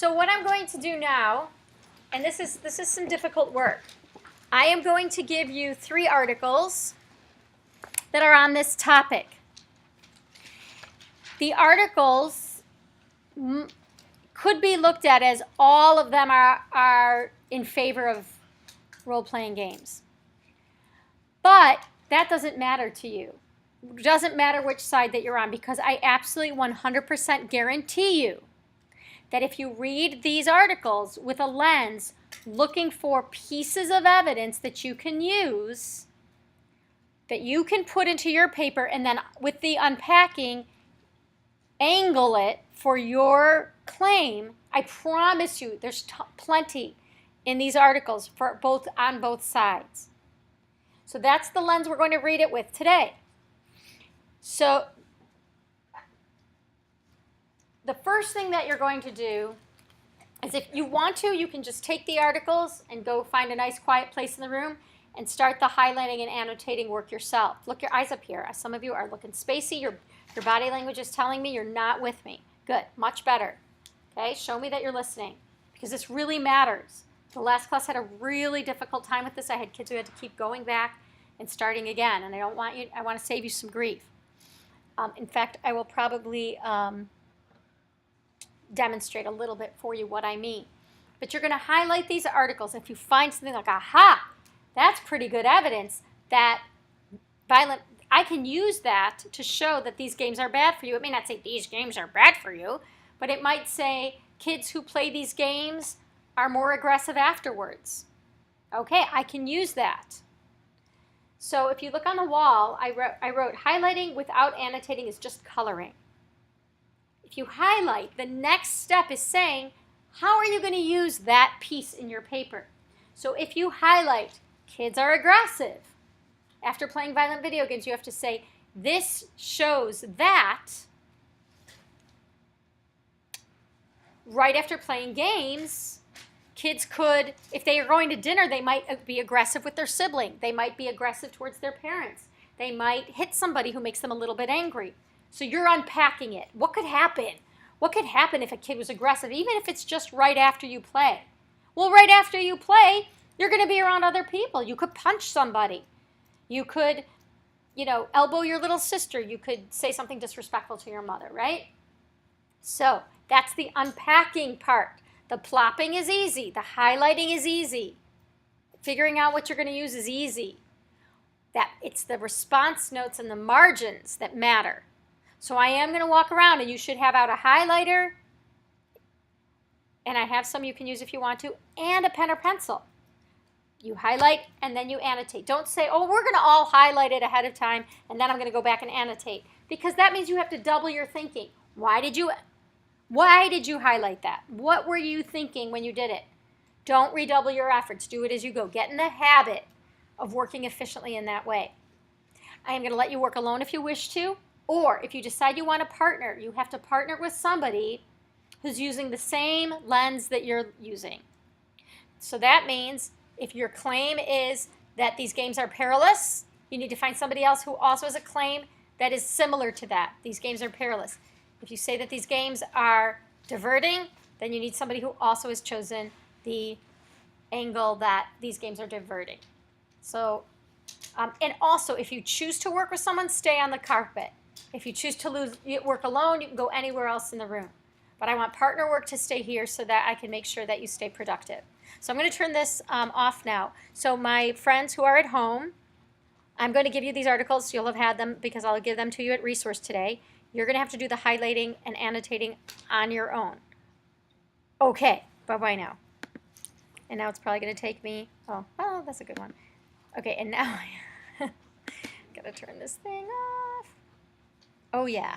So what I'm going to do now, and this is some difficult work, I am going to give you 3 articles that are on this topic. The articles could be looked at as all of them are in favor of role-playing games. But that doesn't matter to you. It doesn't matter which side that you're on, because I absolutely 100% guarantee you that if you read these articles with a lens looking for pieces of evidence that you can use, that you can put into your paper, and then with the unpacking, angle it for your claim, I promise you there's plenty in these articles for on both sides. So that's the lens we're going to read it with today. So the first thing that you're going to do is, if you want to, you can just take the articles and go find a nice quiet place in the room and start the highlighting and annotating work yourself. Look your eyes up here. Some of you are looking spacey. Your body language is telling me you're not with me. Good, much better. Okay, show me that you're listening, because this really matters. The last class had a really difficult time with this. I had kids who had to keep going back and starting again, and I want to save you some grief. In fact, I will probably demonstrate a little bit for you what I mean. But you're going to highlight these articles. If you find something like, aha, that's pretty good evidence that I can use that to show that these games are bad for you. It may not say these games are bad for you, but it might say kids who play these games are more aggressive afterwards. Okay, I can use that. So if you look on the wall, I wrote highlighting without annotating is just coloring. If you highlight, the next step is saying, how are you going to use that piece in your paper? So if you highlight, kids are aggressive. After playing violent video games, you have to say, this shows that right after playing games, kids could, if they are going to dinner, they might be aggressive with their sibling. They might be aggressive towards their parents. They might hit somebody who makes them a little bit angry. So you're unpacking it. What could happen? What could happen if a kid was aggressive, even if it's just right after you play? Well, right after you play, you're going to be around other people. You could punch somebody. You could, elbow your little sister. You could say something disrespectful to your mother, right? So that's the unpacking part. The plopping is easy. The highlighting is easy. Figuring out what you're going to use is easy. It's the response notes and the margins that matter. So I am going to walk around, and you should have out a highlighter, and I have some you can use if you want to, and a pen or pencil. You highlight, and then you annotate. Don't say, oh, we're going to all highlight it ahead of time, and then I'm going to go back and annotate, because that means you have to double your thinking. Why did you highlight that? What were you thinking when you did it? Don't redouble your efforts. Do it as you go. Get in the habit of working efficiently in that way. I am going to let you work alone if you wish to, or if you decide you want to partner, you have to partner with somebody who's using the same lens that you're using. So that means if your claim is that these games are perilous, you need to find somebody else who also has a claim that is similar to that. These games are perilous. If you say that these games are diverting, then you need somebody who also has chosen the angle that these games are diverting. So, and also, if you choose to work with someone, stay on the carpet. If you choose to work alone, you can go anywhere else in the room. But I want partner work to stay here so that I can make sure that you stay productive. So I'm going to turn this off now. So my friends who are at home, I'm going to give you these articles. You'll have had them because I'll give them to you at Resource today. You're going to have to do the highlighting and annotating on your own. Okay, bye-bye now. And now it's probably going to take me, oh, that's a good one. Okay, and now I'm going to turn this thing off. Oh, yeah.